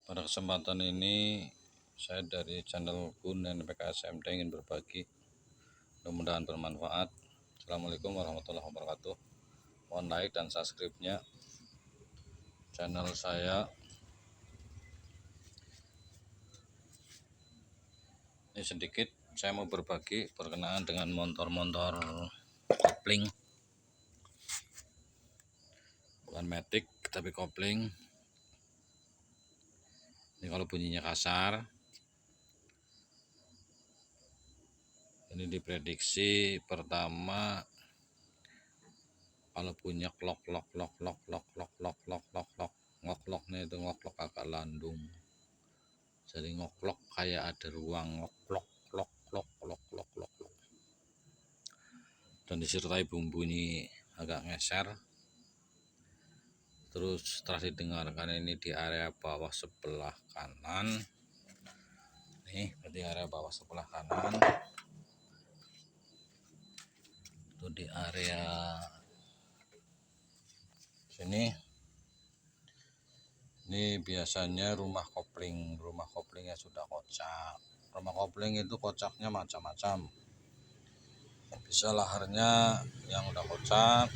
Pada kesempatan ini saya dari channel Gun dan PKSMT ingin berbagi, mudah-mudahan bermanfaat. Assalamualaikum warahmatullahi wabarakatuh. Mohon like dan subscribe-nya channel saya. Ini sedikit saya mau berbagi berkenaan dengan motor-motor kopling, bukan matic tapi kopling. Ini kalau bunyinya kasar, ini diprediksi pertama kalau punya klok ngokloknya itu ngoklok agak landung, jadi ngoklok kayak ada ruang ngoklok dan disertai bunyi agak ngeser. Terus setelah didengarkan ini di area bawah sebelah kanan, nih di area bawah sebelah kanan itu di area sini. Ini biasanya rumah koplingnya sudah kocak. Rumah kopling itu kocaknya macam-macam, bisa laharnya yang udah kocak,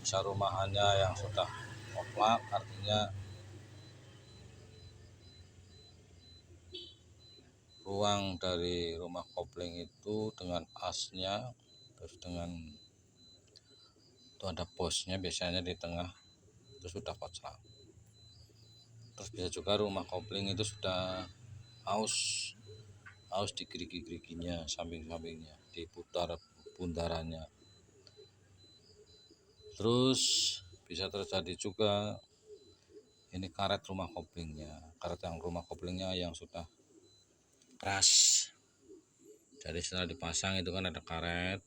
bisa rumahannya yang sudah koplak, artinya ruang dari rumah kopling itu dengan asnya, terus dengan itu ada posnya biasanya di tengah itu sudah kocak. Terus bisa juga rumah kopling itu sudah aus di gerigi-geriginya, samping-sampingnya, diputar bundarannya. Terus bisa terjadi juga ini karet rumah koplingnya yang sudah keras. Jadi setelah dipasang itu kan ada karet,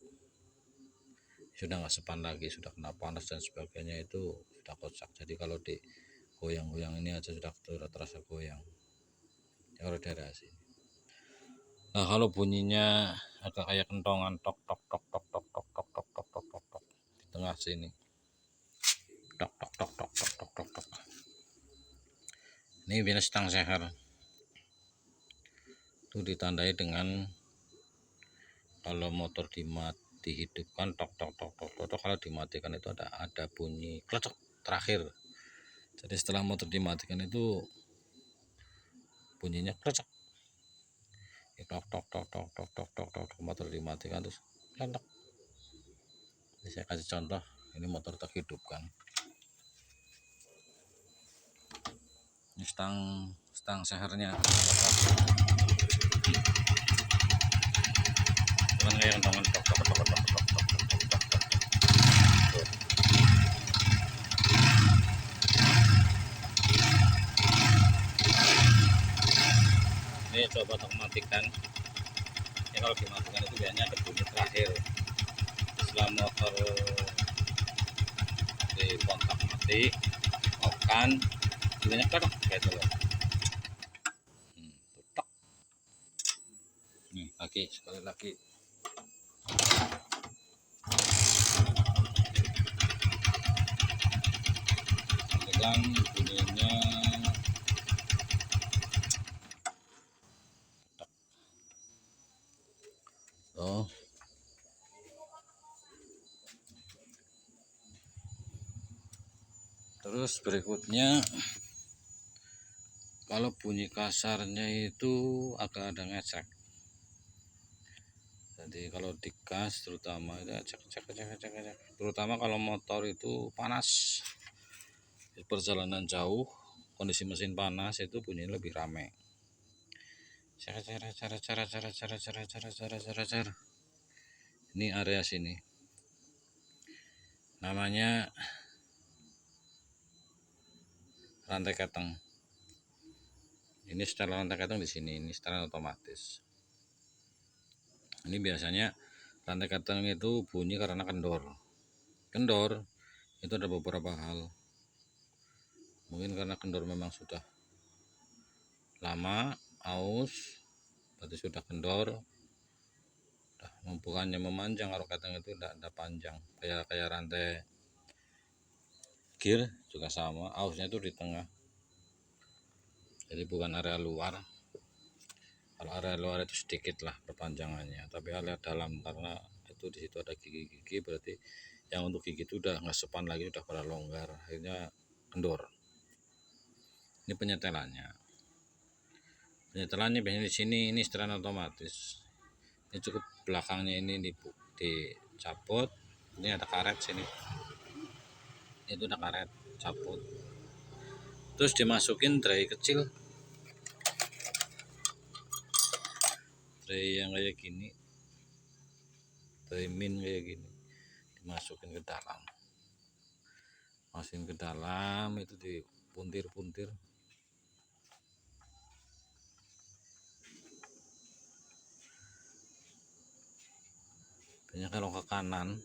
sudah nggak sepan lagi, sudah kena panas dan sebagainya, itu sudah kocak. Jadi kalau di goyang-goyang ini aja sudah terasa goyang ya kalau daerah sini. Nah, kalau bunyinya agak kayak kentongan tok tok tok tok tok tok tok tok tok tok tok tok di tengah sini, tok tok tok tok tok tok tok tok. Ini biasanya stang seher itu ditandai dengan kalau motor dihidupkan tok tok tok tok tok, kalau dimatikan itu ada bunyi klecek terakhir. Jadi setelah motor dimatikan itu bunyinya klecek, tok tok tok tok tok tok tok tok, motor dimatikan terus klecek. Ini saya kasih contoh, ini motor terhidupkan. Ini stang sehernya cuman kayak kentongan tok tok tok tok tok tok tok tok tok tok. Ini coba tak matikan. Ini kalau dimatikan itu biasanya ada bunyi terakhir setelah motor di kontak mati, off kan bunyinya tok gitu loh. Tok. Nih lagi sekali lagi. Matikan bunyinya tok. Oh. Terus berikutnya kalau bunyi kasarnya itu agak ada ngecek. Jadi kalau digas terutama itu cek. Terutama kalau motor itu panas, perjalanan jauh, kondisi mesin panas itu bunyinya lebih rame. Ini area sini. Namanya rantai keteng. Ini setelah rantai keteng di sini, ini setelah otomatis. Ini biasanya rantai keteng itu bunyi karena kendor. Kendor itu ada beberapa hal. Mungkin karena kendor memang sudah lama, aus, berarti sudah kendor. Bukannya memanjang, kalau keteng itu tidak ada panjang. Kayak rantai gear juga sama, ausnya itu di tengah. jadi bukan area luar. Kalau area luar itu sedikit lah perpanjangannya, tapi area dalam karena itu di situ ada gigi-gigi, berarti yang untuk gigi itu udah nggak sepan lagi, udah pada longgar, akhirnya kendor. Ini penyetelannya biasanya di sini, ini setelan otomatis. Ini cukup belakangnya ini dicabut, ini ada karet sini, itu ada karet cabut, terus dimasukin tray kecil, tray yang kayak gini, tray min kayak gini, dimasukin ke dalam, itu dipuntir-puntir. Biasanya kalau ke kanan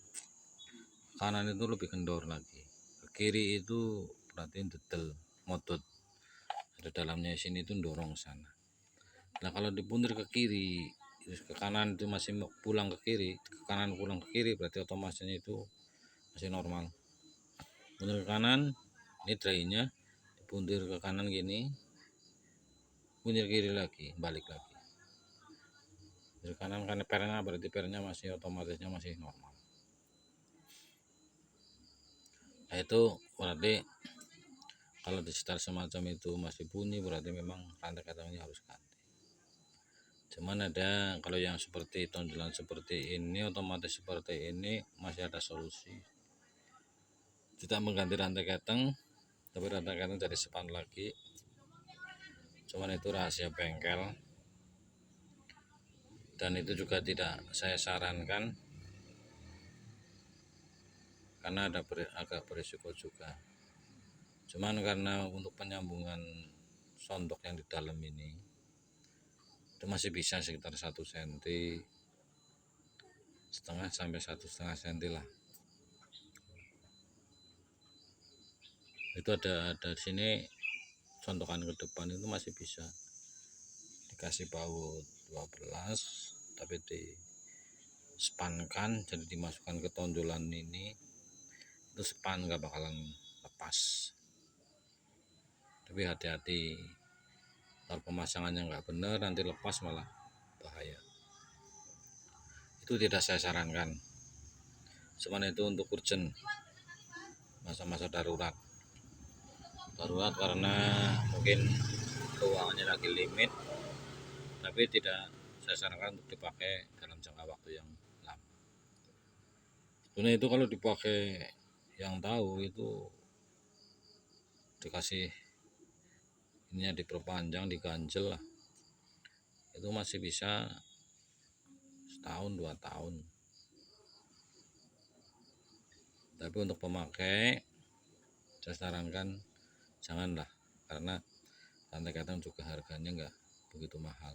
itu lebih kendor lagi, ke kiri itu berarti dedel motot, ada dalamnya sini itu dorong sana. Nah kalau dipuntir ke kiri terus ke kanan itu masih pulang ke kiri, ke kanan pulang ke kiri, berarti otomatisnya itu masih normal. Puntir ke kanan, ini traynya dipuntir ke kanan gini, puntir kiri lagi, balik lagi. Dari kanan karena pernya, berarti pernya masih otomatisnya masih normal. Nah itu berarti kalau di sekitar semacam itu masih bunyi, berarti memang rantai ketangnya harus ganti. Cuman ada kalau yang seperti tonjolan seperti ini, otomatis seperti ini, masih ada solusi. Tidak mengganti rantai ketang, tapi rantai ketang jadi sepan lagi. Cuman itu rahasia bengkel, dan itu juga tidak saya sarankan karena agak berisiko juga. Cuman karena untuk penyambungan sondok yang di dalam ini itu masih bisa sekitar 1 cm setengah sampai 1,5 cm lah. Itu ada di sini contokan ke depan itu masih bisa dikasih baut 12, tapi dispankan, jadi dimasukkan ke tonjolan ini, itu span nggak bakalan lepas. Tapi hati-hati, kalau pemasangannya nggak benar nanti lepas malah bahaya. Itu tidak saya sarankan. Cuman itu untuk urgent, masa-masa darurat karena mungkin keuangannya lagi limit, tapi tidak saya sarankan untuk dipakai dalam jangka waktu yang lama. Sebenarnya itu kalau dipakai yang tahu itu dikasih ininya diperpanjang, diganjel lah, itu masih bisa setahun 2 tahun. Tapi untuk pemakai saya sarankan janganlah, karena rantai ketang juga harganya nggak begitu mahal.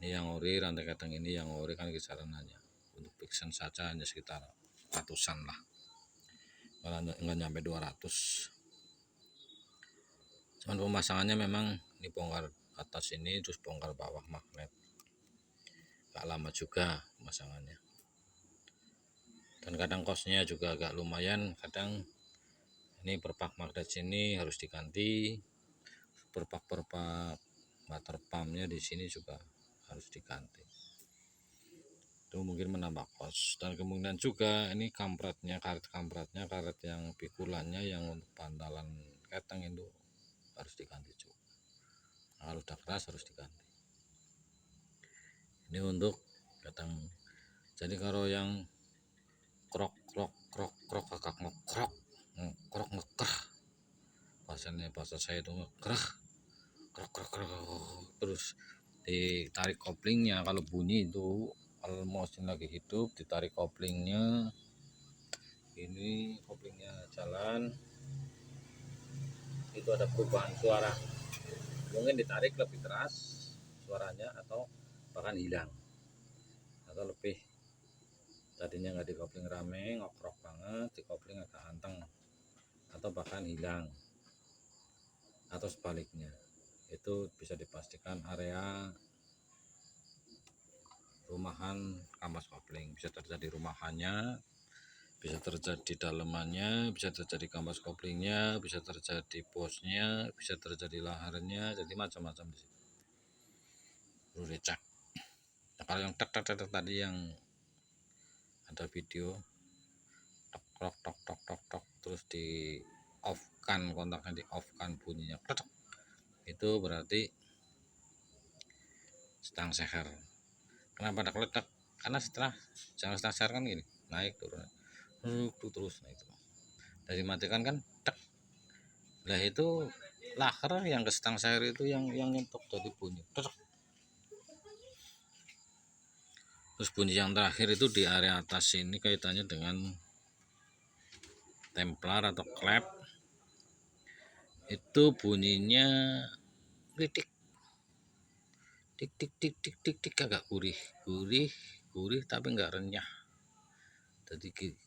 Ini yang ori, rantai ketang ini yang ori kan kisarannya untuk fiction saja hanya sekitar ratusan lah, malah nggak nyampe 200. Cuman pemasangannya memang ini bongkar atas ini terus bongkar bawah magnet, gak lama juga pemasangannya, dan kadang kosnya juga agak lumayan. Kadang ini perpak magnet sini harus diganti, perpak water pumpnya di sini juga harus diganti, itu mungkin menambah kos. Dan kemungkinan juga ini karet yang pikulannya yang untuk bantalan ketang itu harus diganti juga. Kalau udah keras harus diganti. Ini untuk ketang. Jadi kalau yang krok agak ngekrok ngekrah, bahasa saya itu ngekrah krok, terus ditarik koplingnya. Kalau bunyi itu, kalau mesin lagi hidup ditarik koplingnya, ini koplingnya jalan, itu ada perubahan suara, mungkin ditarik lebih keras suaranya atau bahkan hilang, atau lebih tadinya nggak dikopling rame ngokrok banget, dikopling agak anteng atau bahkan hilang, atau sebaliknya. Itu bisa dipastikan area rumahan kampas kopling, bisa terjadi rumahannya, bisa terjadi dalemannya, bisa terjadi kampas koplingnya, bisa terjadi posnya, bisa terjadi laharnya, jadi macam-macam di situ. Perlu dicek. Nah, kalau yang tek tadi yang ada video tok tok tok tok tok terus di off kan, kontaknya di off kan, bunyinya tok, itu berarti stang seher. Kenapa ada keledak? Karena setelah jangan stang seher kan gini, naik turun terus, nah itu dari matikan kan tek. Lah itu lahar yang ke stang seher itu yang nyentuh jadi bunyi tek. Terus bunyi yang terakhir itu di area atas ini kaitannya dengan templar atau klep, itu bunyinya kritik tik tik tik tik tik tik, agak gurih tapi enggak renyah.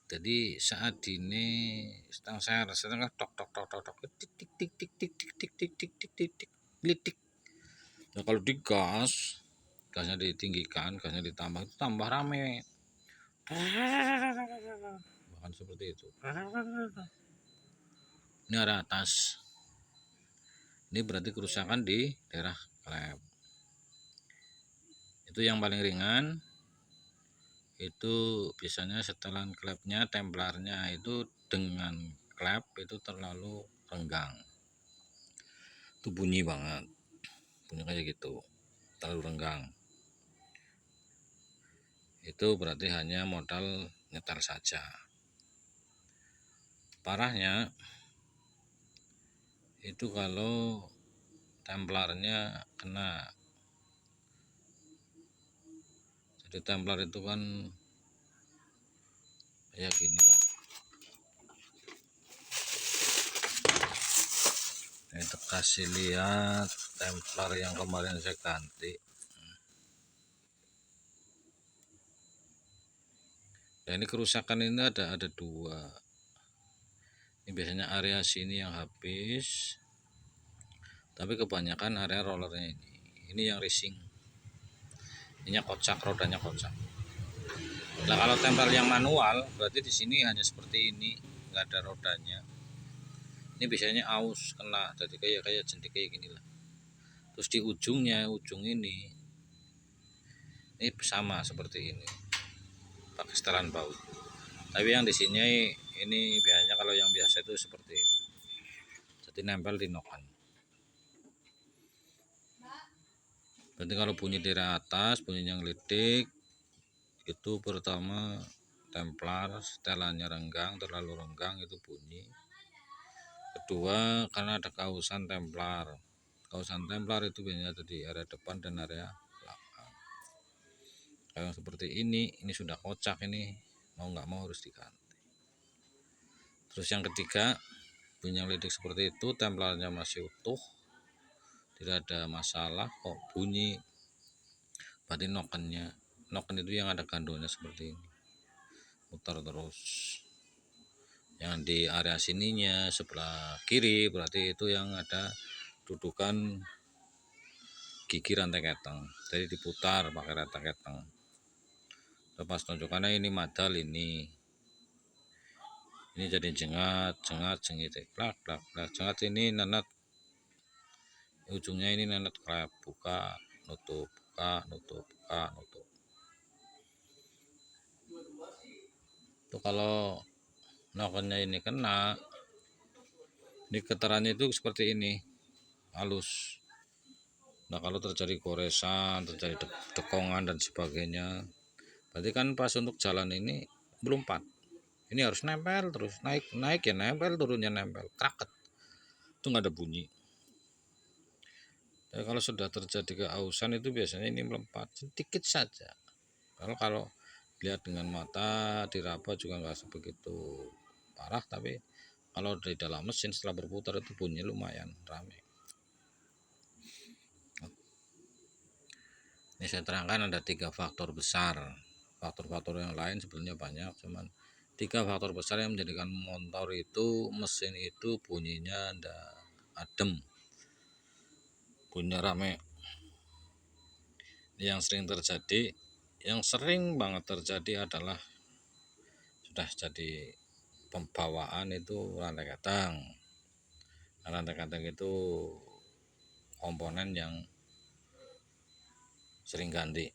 Jadi saat ini stang seher sedang tok tok tok tok tok tik tik tik tik tik tik tik tik tik tik tik tik glitik. Nah kalau digas, gasnya ditinggikan, gasnya ditambah, itu tambah rame, bahkan seperti itu. Ini area atas, ini berarti kerusakan di daerah klep. Itu yang paling ringan, itu biasanya setelan klepnya, templarnya itu dengan klep itu terlalu renggang, itu bunyi banget, bunyi kayak gitu, terlalu renggang. Itu berarti hanya modal nyetel saja. Parahnya itu kalau templarnya kena. Jadi templar itu kan kayak gini lah. Itu kasih lihat templar yang kemarin saya ganti. Nah ini kerusakan ini ada dua. Ini biasanya area sini yang habis, tapi kebanyakan area rollernya ini. Ini yang racing. Ini kocak, rodanya kocak. Nah kalau templar yang manual berarti di sini hanya seperti ini, nggak ada rodanya. Ini biasanya aus kena, jadi kayak jentik kayak gini lah. Terus di ujungnya, ujung ini sama seperti ini, pakai setelan baut. Tapi yang di sini ini biasanya kalau yang biasa itu seperti ini, jadi nempel di noken. Berarti kalau bunyi dari atas, bunyinya ngelidik, itu pertama templar setelannya renggang, terlalu renggang itu bunyi. Kedua karena ada kausan templar. Kausan templar itu biasanya ada di area depan dan area belakang. Kalau seperti ini sudah kocak, ini mau nggak mau harus diganti. Terus yang ketiga, bunyi lidik seperti itu, templarnya masih utuh, tidak ada masalah, kok bunyi, berarti nokennya, noken itu yang ada gandolnya seperti ini, muter terus. Yang di area sininya sebelah kiri berarti itu yang ada dudukan gigi rantai keteng, jadi diputar pakai rantai keteng. Lepas tunjukannya ini madal, ini jadi jengat jengit, plak plak plak, jengat ini nenet, ujungnya ini nenet klep, buka nutup, buka nutup, buka nutup. Itu kalau nokennya ini kena, ini getarannya itu seperti ini, halus. Nah kalau terjadi goresan, terjadi dekongan dan sebagainya, berarti kan pas untuk jalan ini belum pat. Ini harus nempel terus, naik ya nempel, turunnya nempel, kraket, itu nggak ada bunyi. Tapi kalau sudah terjadi keausan itu biasanya ini melompat sedikit saja. Kalau lihat dengan mata diraba juga nggak sebegitu parah, tapi kalau dari dalam mesin setelah berputar itu bunyi lumayan ramai. Ini saya terangkan ada 3 faktor besar. Faktor-faktor yang lain sebenarnya banyak, cuman 3 faktor besar yang menjadikan motor itu, mesin itu bunyinya adem, bunyinya rame. Yang sering banget terjadi adalah sudah jadi pembawaan itu rantai kadang. Rantai kadang itu komponen yang sering ganti,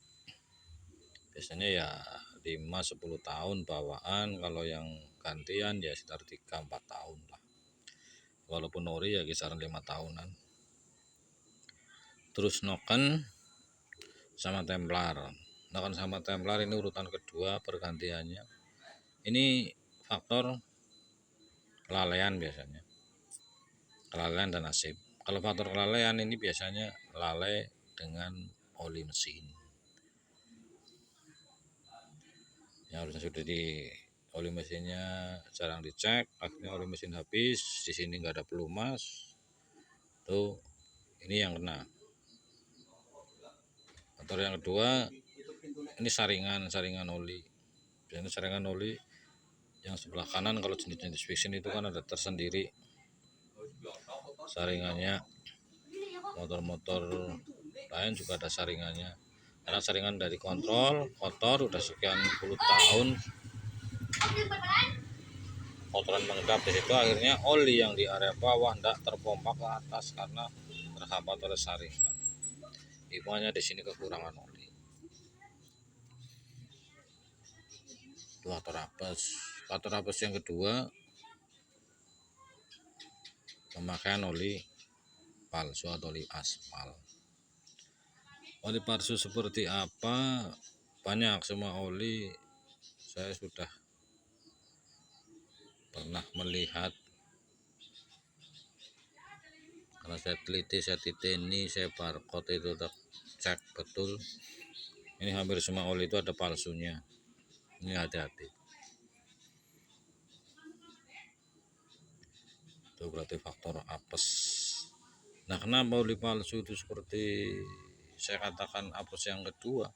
biasanya ya 5-10 tahun bawaan. Kalau yang gantian ya sekitar 3-4 tahun lah, walaupun ori ya kisaran 5 tahunan. Terus noken sama templar. Noken sama templar ini urutan kedua pergantiannya. Ini faktor kelalaian, biasanya kelalaian dan nasib. Kalau faktor kelalaian ini biasanya lalai dengan oli mesin. Yang harusnya sudah di oli mesinnya jarang dicek, akhirnya oli mesin habis, di sini nggak ada pelumas, tuh ini yang kena. Faktor yang kedua ini saringan oli. Biasanya saringan oli yang sebelah kanan kalau jenis-jenis fiction itu kan ada tersendiri saringannya. Motor-motor lain juga ada saringannya, karena saringan dari kontrol kotor udah sekian puluh tahun, kotoran mengendap di situ, akhirnya oli yang di area bawah tidak terpompa ke atas karena terhambat oleh saringan. Hikmahnya di sini kekurangan oli. Itu faktor apes. Faktor apes yang kedua, pemakaian oli palsu atau oli aspal. Oli palsu seperti apa? Banyak, semua oli saya sudah pernah melihat, karena saya teliti, saya titeni, saya barcode itu cek betul. Ini hampir semua oli itu ada palsunya. Ini hati-hati. Itu berarti faktor apes. Nah, kenapa oli palsu itu seperti saya katakan apes yang kedua?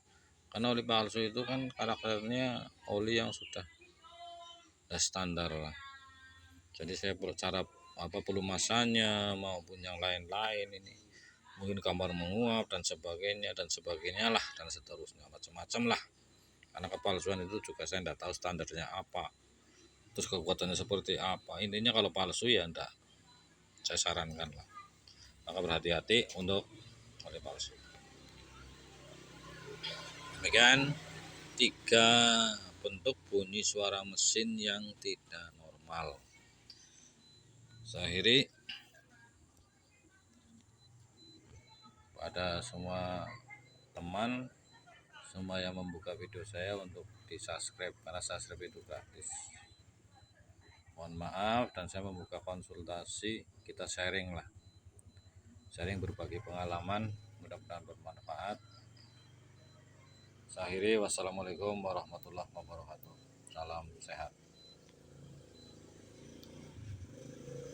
Karena oli palsu itu kan karakternya oli yang sudah standar lah. Jadi saya cara pelumasannya maupun yang lain-lain ini mungkin gambar menguap dan sebagainya lah, dan seterusnya, macam-macam lah. Karena kepalsuan itu juga saya tidak tahu standarnya apa, terus kekuatannya seperti apa. Intinya kalau palsu ya enggak saya sarankan lah, maka berhati-hati untuk oli palsu. Demikian 3 bentuk bunyi suara mesin yang tidak normal. Saya akhiri, pada semua teman, semua yang membuka video saya untuk di subscribe, karena subscribe itu gratis. Mohon maaf, dan saya membuka konsultasi, kita sharing lah, sharing berbagi pengalaman, mudah-mudahan bermanfaat. Saya akhiri, wassalamualaikum warahmatullahi wabarakatuh. Salam sehat.